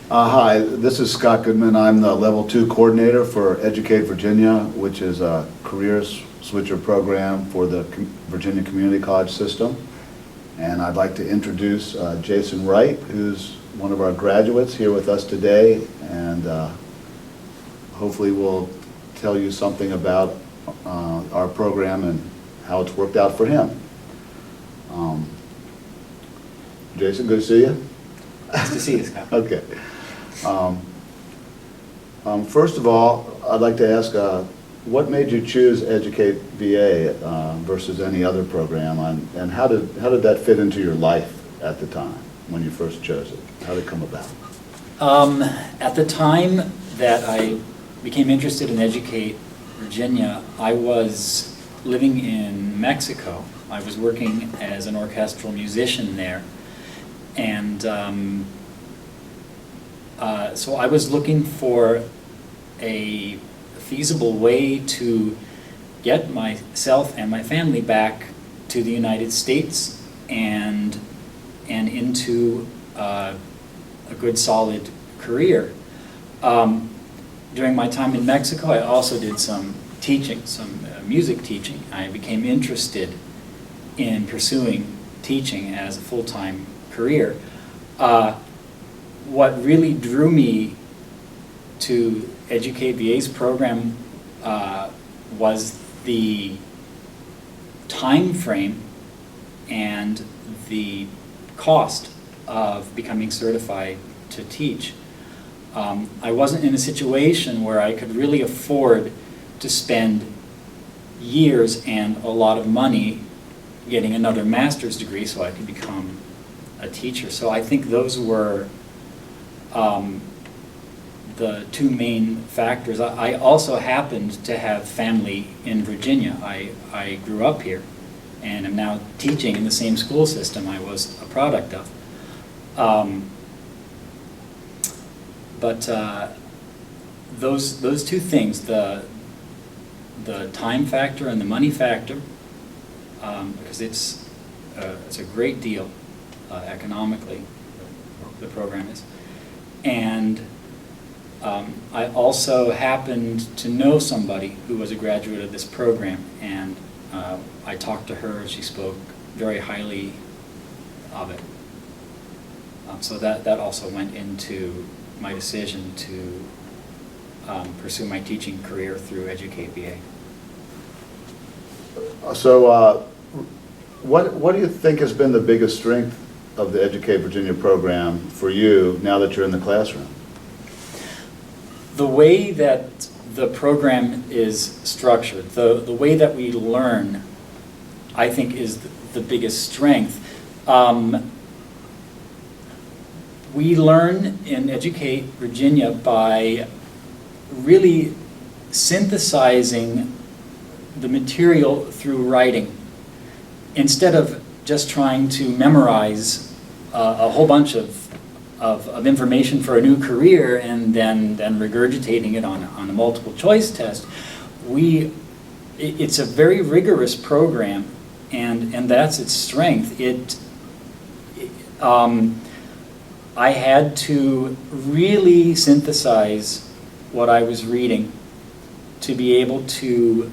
Hi, this is Scott Goodman. I'm the Level 2 Coordinator for Educate Virginia, which is a career switcher program for the Virginia Community College system. And I'd like to introduce Jason Wright, who's one of our graduates here with us today, and hopefully will tell you something about our program and how it's worked out for him. Jason, good to see you. Nice to see you, Scott. Okay. First of all, I'd like to ask, what made you choose EducateVA versus any other program, and how did that fit into your life at the time when you first chose it? How did it come about? At the time that I became interested in Educate Virginia, I was living in Mexico. I was working as an orchestral musician there, and so I was looking for a feasible way to get myself and my family back to the United States and into a good solid career. During my time in Mexico, I also did some teaching, some music teaching. I became interested in pursuing teaching as a full-time career. What really drew me to EducateVA's program was the time frame and the cost of becoming certified to teach. I wasn't in a situation where I could really afford to spend years and a lot of money getting another master's degree so I could become a teacher. So I think those were the two main factors. I also happened to have family in Virginia. I grew up here and am now teaching in the same school system I was a product of. But those two things, the time factor and the money factor, because it's a great deal economically, the program is. And I also happened to know somebody who was a graduate of this program, and I talked to her. She spoke very highly of it. So that also went into my decision to pursue my teaching career through EducateVA. So what do you think has been the biggest strength of the Educate Virginia program for you now that you're in the classroom? The way that the program is structured, the way that we learn, I think is the biggest strength. We learn in Educate Virginia by really synthesizing the material through writing, instead of just trying to memorize a whole bunch of information for a new career and then regurgitating it on a multiple choice test. It's a very rigorous program, and that's its strength. I had to really synthesize what I was reading to be able to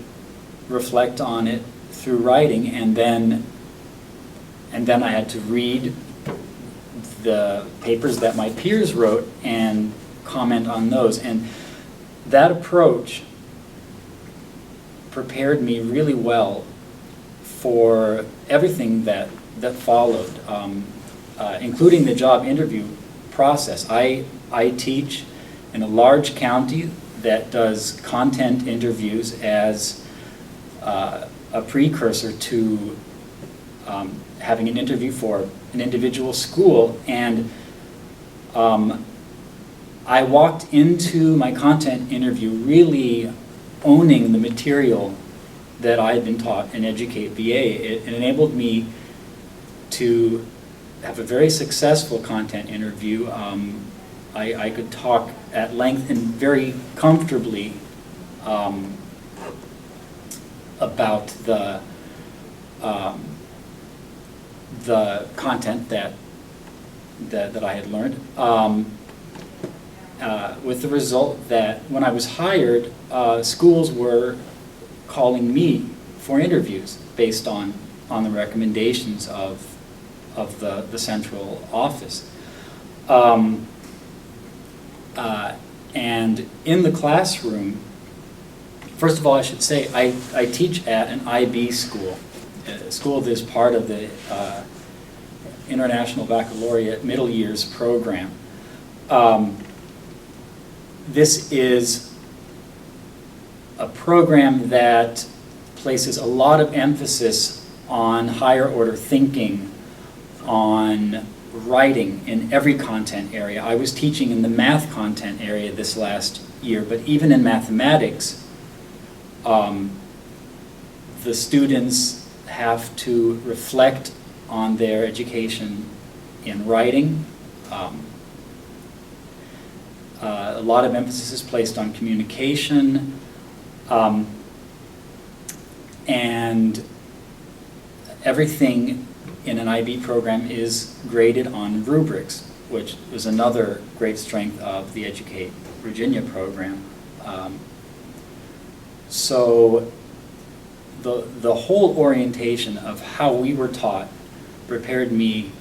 reflect on it through writing, and then I had to read the papers that my peers wrote and comment on those. And that approach prepared me really well for everything that followed, including the job interview process. I teach in a large county that does content interviews as a precursor to having an interview for an individual school, and I walked into my content interview really owning the material that I had been taught in EducateVA. It enabled me to have a very successful content interview. I could talk at length and very comfortably about the content that I had learned. with the result that when I was hired, schools were calling me for interviews based on the recommendations of the central office. And in the classroom, first of all, I should say, I teach at an IB school, a school that is part of the International Baccalaureate Middle Years program. This is a program that places a lot of emphasis on higher order thinking, on writing in every content area. I was teaching in the math content area this last year, but even in mathematics, the students have to reflect on their education in writing. A lot of emphasis is placed on communication, and everything in an IB program is graded on rubrics, which is another great strength of the Educate Virginia program. So the whole orientation of how we were taught prepared me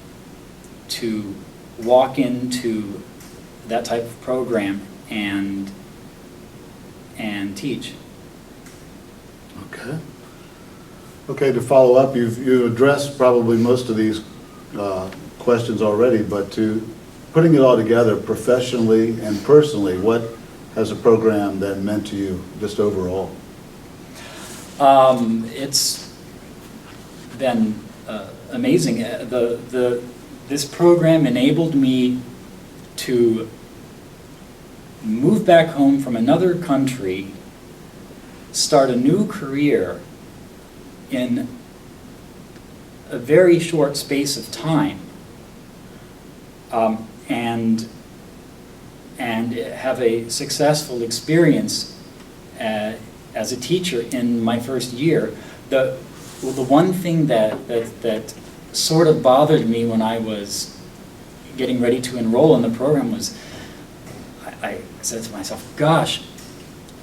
to walk into that type of program and teach. Okay. Okay, to follow up, you've addressed probably most of these questions already, but to putting it all together professionally and personally, what has the program then meant to you, just overall? It's been amazing. This program enabled me to move back home from another country, start a new career in a very short space of time, and have a successful experience as a teacher in my first year. The one thing that sort of bothered me when I was getting ready to enroll in the program was, I said to myself, gosh,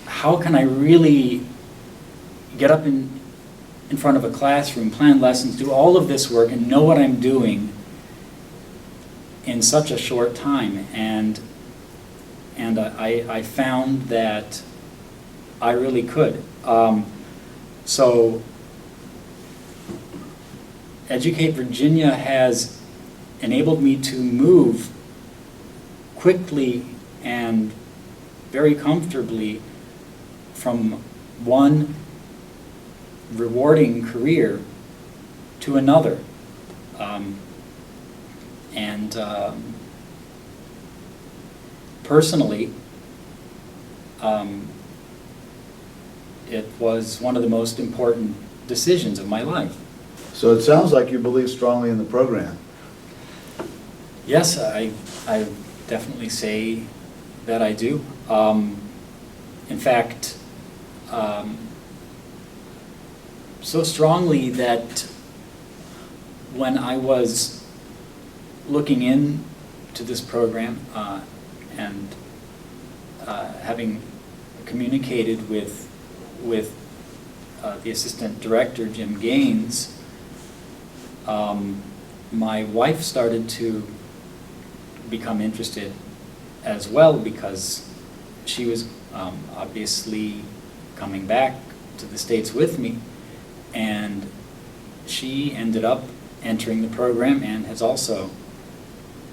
how can I really get up in front of a classroom, plan lessons, do all of this work, and know what I'm doing in such a short time? And I found that I really could. So Educate Virginia has enabled me to move quickly and very comfortably from one rewarding career to another. Personally, it was one of the most important decisions of my life. So it sounds like you believe strongly in the program. Yes, I definitely say that I do. In fact, so strongly that when I was looking into this program and having communicated with the assistant director, Jim Gaines, my wife started to become interested as well, because she was obviously coming back to the States with me, and she ended up entering the program and has also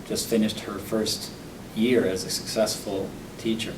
just finished her first year as a successful teacher.